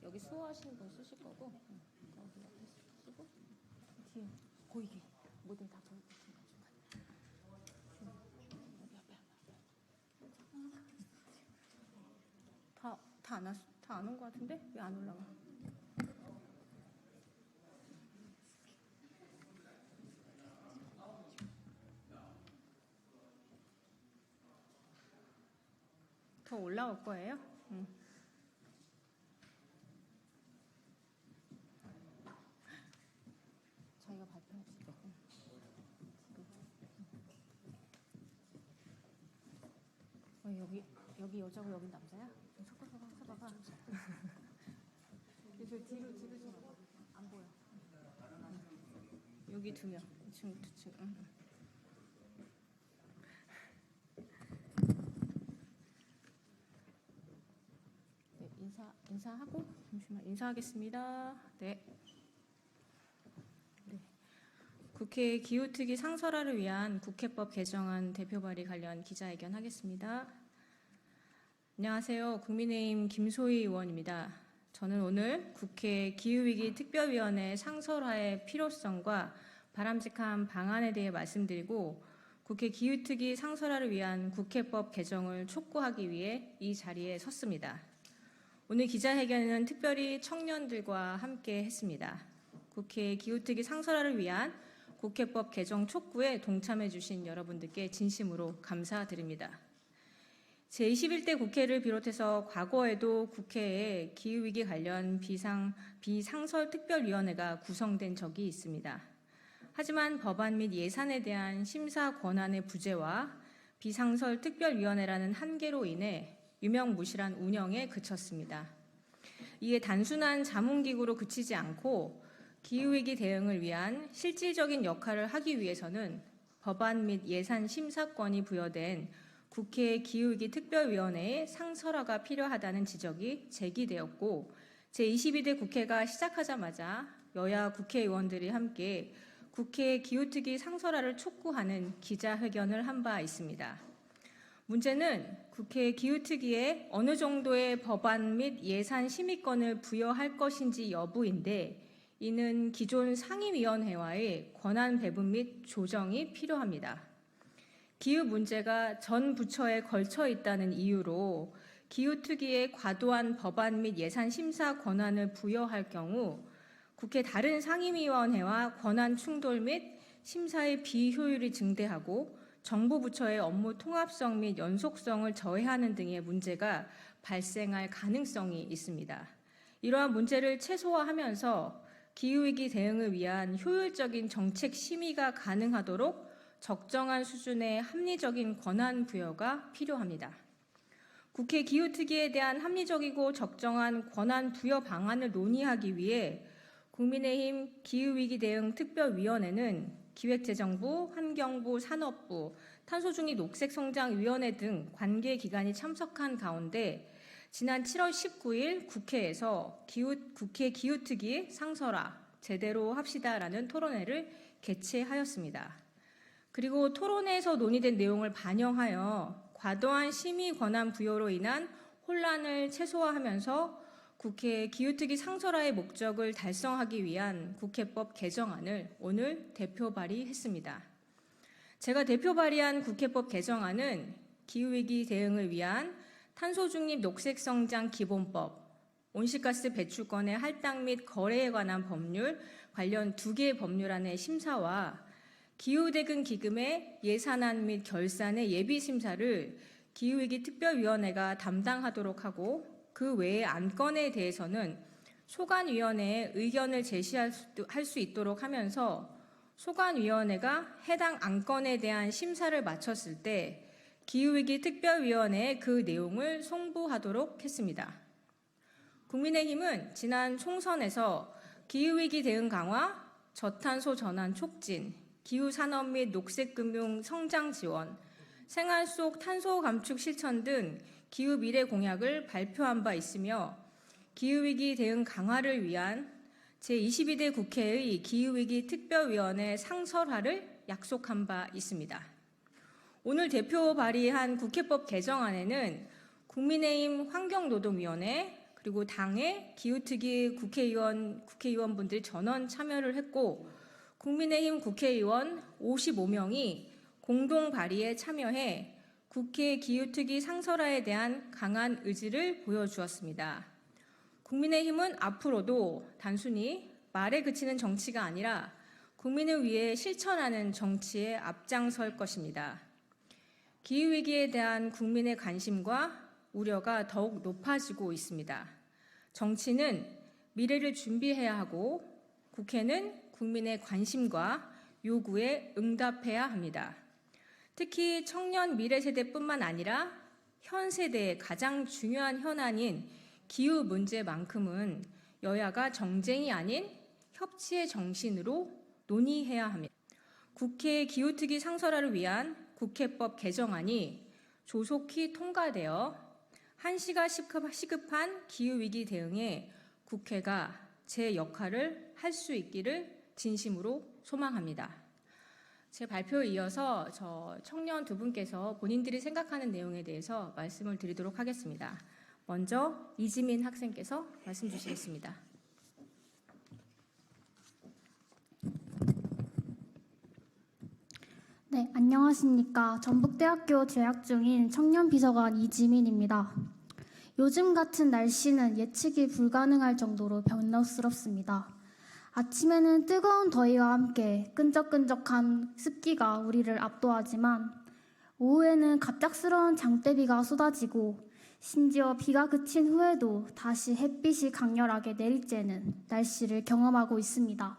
여기 수호하시는 분 쓰실 거고 여기 옆에 쓰고 뒤에 보이게 뭐든 다 보이게 여기 앞에 다안 온 거 같은데 왜 안 올라가? 더 올라올 거예요? 저희가 발표했을 때. 여기 여자고 여기 남자야? 섞어봐. 뒤로 좀 와봐. 안 보여. 여기 두 명. 2층. 네, 인사하고 잠시만 인사하겠습니다. 네. 국회 기후특위 상설화를 위한 국회법 개정안 대표 발의 관련 기자회견 하겠습니다. 안녕하세요. 국민의힘 김소희 의원입니다. 저는 오늘 국회 기후위기 특별위원회 상설화의 필요성과 바람직한 방안에 대해 말씀드리고 국회 기후특위 상설화를 위한 국회법 개정을 촉구하기 위해 이 자리에 섰습니다. 오늘 기자회견은 특별히 청년들과 함께 했습니다. 국회 기후특위 상설화를 위한 국회법 개정 촉구에 동참해 주신 여러분들께 진심으로 감사드립니다. 제21대 국회를 비롯해서 과거에도 국회에 기후위기 관련 비상설 특별위원회가 구성된 적이 있습니다. 하지만 법안 및 예산에 대한 심사 권한의 부재와 비상설 특별위원회라는 한계로 인해 유명무실한 운영에 그쳤습니다. 이에 단순한 자문기구로 그치지 않고 기후위기 대응을 위한 실질적인 역할을 하기 위해서는 법안 및 예산 심사권이 부여된 국회 기후위기 특별위원회의 상설화가 필요하다는 지적이 제기되었고 제22대 국회가 시작하자마자 여야 국회의원들이 함께 국회 기후특위 상설화를 촉구하는 기자회견을 한 바 있습니다. 문제는 국회 기후특위에 어느 정도의 법안 및 예산 심의권을 부여할 것인지 여부인데 이는 기존 상임위원회와의 권한 배분 및 조정이 필요합니다. 기후 문제가 전 부처에 걸쳐 있다는 이유로 기후특위에 과도한 법안 및 예산 심사 권한을 부여할 경우 국회 다른 상임위원회와 권한 충돌 및 심사의 비효율이 증대하고 정부 부처의 업무 통합성 및 연속성을 저해하는 등의 문제가 발생할 가능성이 있습니다. 이러한 문제를 최소화하면서 기후위기 대응을 위한 효율적인 정책 심의가 가능하도록 적정한 수준의 합리적인 권한 부여가 필요합니다. 국회 기후특위에 대한 합리적이고 적정한 권한 부여 방안을 논의하기 위해 국민의힘 기후위기 대응 특별위원회는 기획재정부, 환경부, 산업부, 탄소중립 녹색성장위원회 등 관계기관이 참석한 가운데 지난 7월 19일 국회에서 국회 기후특위 상설화 제대로 합시다라는 토론회를 개최하였습니다. 그리고 토론회에서 논의된 내용을 반영하여 과도한 심의 권한 부여로 인한 혼란을 최소화하면서 국회 기후특위 상설화의 목적을 달성하기 위한 국회법 개정안을 오늘 대표 발의했습니다. 제가 대표 발의한 국회법 개정안은 기후위기 대응을 위한 탄소중립 녹색성장 기본법, 온실가스 배출권의 할당 및 거래에 관한 법률 관련 2개의 법률안의 심사와 기후대응 기금의 예산안 및 결산의 예비심사를 기후위기 특별위원회가 담당하도록 하고 그 외의 안건에 대해서는 소관위원회에 의견을 제시할 수 있도록 하면서 소관위원회가 해당 안건에 대한 심사를 마쳤을 때 기후위기 특별위원회에 그 내용을 송부하도록 했습니다. 국민의힘은 지난 총선에서 기후위기 대응 강화, 저탄소 전환 촉진, 기후산업 및 녹색금융 성장 지원, 생활 속 탄소 감축 실천 등 기후 미래 공약을 발표한 바 있으며 기후위기 대응 강화를 위한 제22대 국회의 기후위기 특별위원회 상설화를 약속한 바 있습니다. 오늘 대표 발의한 국회법 개정안에는 국민의힘 환경노동위원회, 그리고 당의 기후특위 국회의원분들이 전원 참여를 했고 국민의힘 국회의원 55명이 공동 발의에 참여해 국회 기후특위 상설화에 대한 강한 의지를 보여주었습니다. 국민의힘은 앞으로도 단순히 말에 그치는 정치가 아니라 국민을 위해 실천하는 정치에 앞장설 것입니다. 기후위기에 대한 국민의 관심과 우려가 더욱 높아지고 있습니다. 정치는 미래를 준비해야 하고 국회는 국민의 관심과 요구에 응답해야 합니다. 특히 청년 미래 세대뿐만 아니라 현 세대의 가장 중요한 현안인 기후 문제만큼은 여야가 정쟁이 아닌 협치의 정신으로 논의해야 합니다. 국회 기후특위 상설화를 위한 국회법 개정안이 조속히 통과되어 한시가 시급한 기후위기 대응에 국회가 제 역할을 할 수 있기를 진심으로 소망합니다. 제 발표에 이어서 저 청년 두 분께서 본인들이 생각하는 내용에 대해서 말씀을 드리도록 하겠습니다. 먼저 이지민 학생께서 말씀 주시겠습니다. 네, 안녕하십니까. 전북대학교 재학 중인 청년비서관 이지민입니다. 요즘 같은 날씨는 예측이 불가능할 정도로 변덕스럽습니다. 아침에는 뜨거운 더위와 함께 끈적끈적한 습기가 우리를 압도하지만 오후에는 갑작스러운 장대비가 쏟아지고 심지어 비가 그친 후에도 다시 햇빛이 강렬하게 내리쬐는 날씨를 경험하고 있습니다.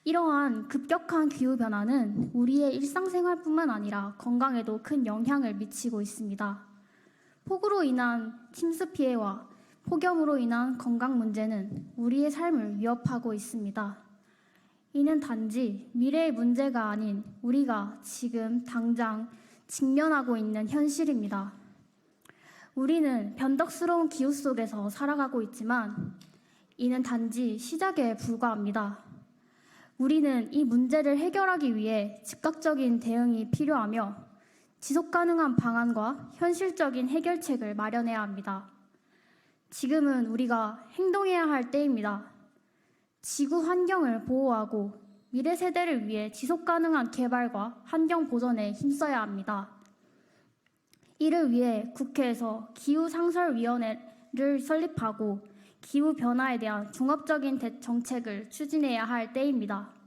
이러한 급격한 기후변화는 우리의 일상생활뿐만 아니라 건강에도 큰 영향을 미치고 있습니다. 폭우로 인한 침수 피해와 폭염으로 인한 건강 문제는 우리의 삶을 위협하고 있습니다. 이는 단지 미래의 문제가 아닌 우리가 지금 당장 직면하고 있는 현실입니다. 우리는 변덕스러운 기후 속에서 살아가고 있지만 이는 단지 시작에 불과합니다. 우리는 이 문제를 해결하기 위해 즉각적인 대응이 필요하며 지속가능한 방안과 현실적인 해결책을 마련해야 합니다. 지금은 우리가 행동해야 할 때입니다. 지구 환경을 보호하고 미래 세대를 위해 지속가능한 개발과 환경 보전에 힘써야 합니다. 이를 위해 국회에서 기후상설위원회를 설립하고 기후변화에 대한 종합적인 정책을 추진해야 할 때입니다.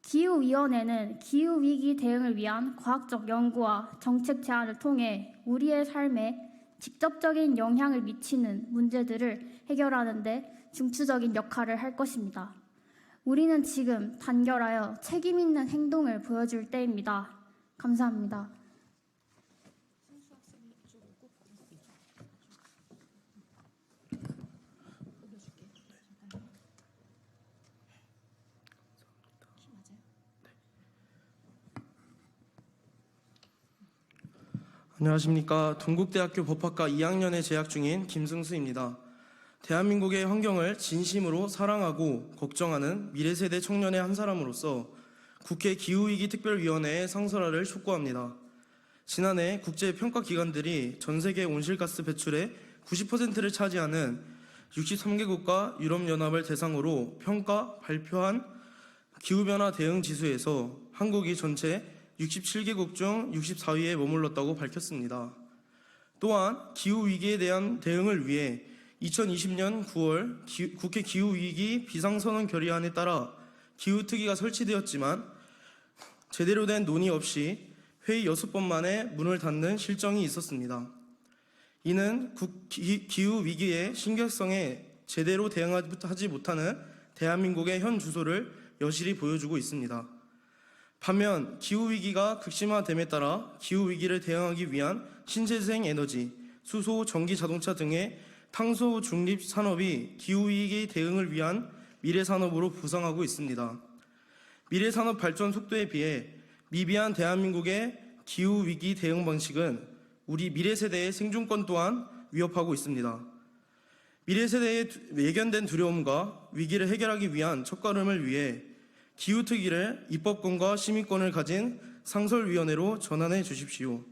기후위원회는 기후위기 대응을 위한 과학적 연구와 정책 제안을 통해 우리의 삶에 직접적인 영향을 미치는 문제들을 해결하는 데 중추적인 역할을 할 것입니다. 우리는 지금 단결하여 책임 있는 행동을 보여줄 때입니다. 감사합니다. 안녕하십니까. 동국대학교 법학과 2학년에 재학 중인 김승수입니다. 대한민국의 환경을 진심으로 사랑하고 걱정하는 미래세대 청년의 한 사람으로서 국회 기후위기 특별위원회의 상설화를 촉구합니다. 지난해 국제평가기관들이 전세계 온실가스 배출의 90%를 차지하는 63개국과 유럽연합을 대상으로 발표한 기후변화 대응 지수에서 한국이 전체 67개국 중 64위에 머물렀다고 밝혔습니다. 또한 기후위기에 대한 대응을 위해 2020년 9월 국회 기후위기 비상선언 결의안에 따라 기후특위가 설치되었지만 제대로 된 논의 없이 회의 6번 만에 문을 닫는 실정이 있었습니다. 이는 기후위기의 심각성에 제대로 대응하지 못하는 대한민국의 현 주소를 여실히 보여주고 있습니다. 반면 기후위기가 극심화됨에 따라 기후위기를 대응하기 위한 신재생 에너지, 수소, 전기 자동차 등의 탄소 중립 산업이 기후위기 대응을 위한 미래산업으로 부상하고 있습니다. 미래산업 발전 속도에 비해 미비한 대한민국의 기후위기 대응 방식은 우리 미래세대의 생존권 또한 위협하고 있습니다. 미래세대의 예견된 두려움과 위기를 해결하기 위한 첫걸음을 위해 기후특위를 입법권과 심의권을 가진 상설위원회로 전환해 주십시오.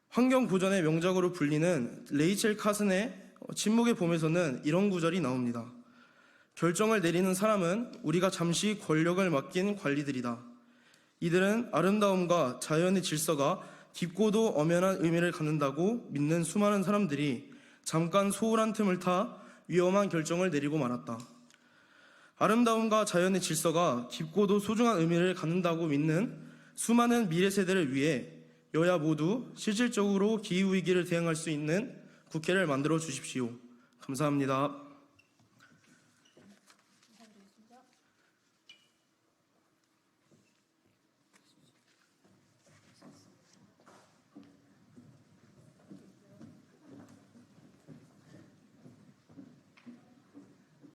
환경보전의 명작으로 불리는 레이첼 카슨의 침묵의 봄에서는 이런 구절이 나옵니다. 결정을 내리는 사람은 우리가 잠시 권력을 맡긴 관리들이다. 이들은 아름다움과 자연의 질서가 깊고도 엄연한 의미를 갖는다고 믿는 수많은 사람들이 잠깐 소홀한 틈을 타 위험한 결정을 내리고 말았다. 아름다움과 자연의 질서가 깊고도 소중한 의미를 갖는다고 믿는 수많은 미래 세대를 위해 여야 모두 실질적으로 기후위기를 대응할 수 있는 국회를 만들어 주십시오. 감사합니다.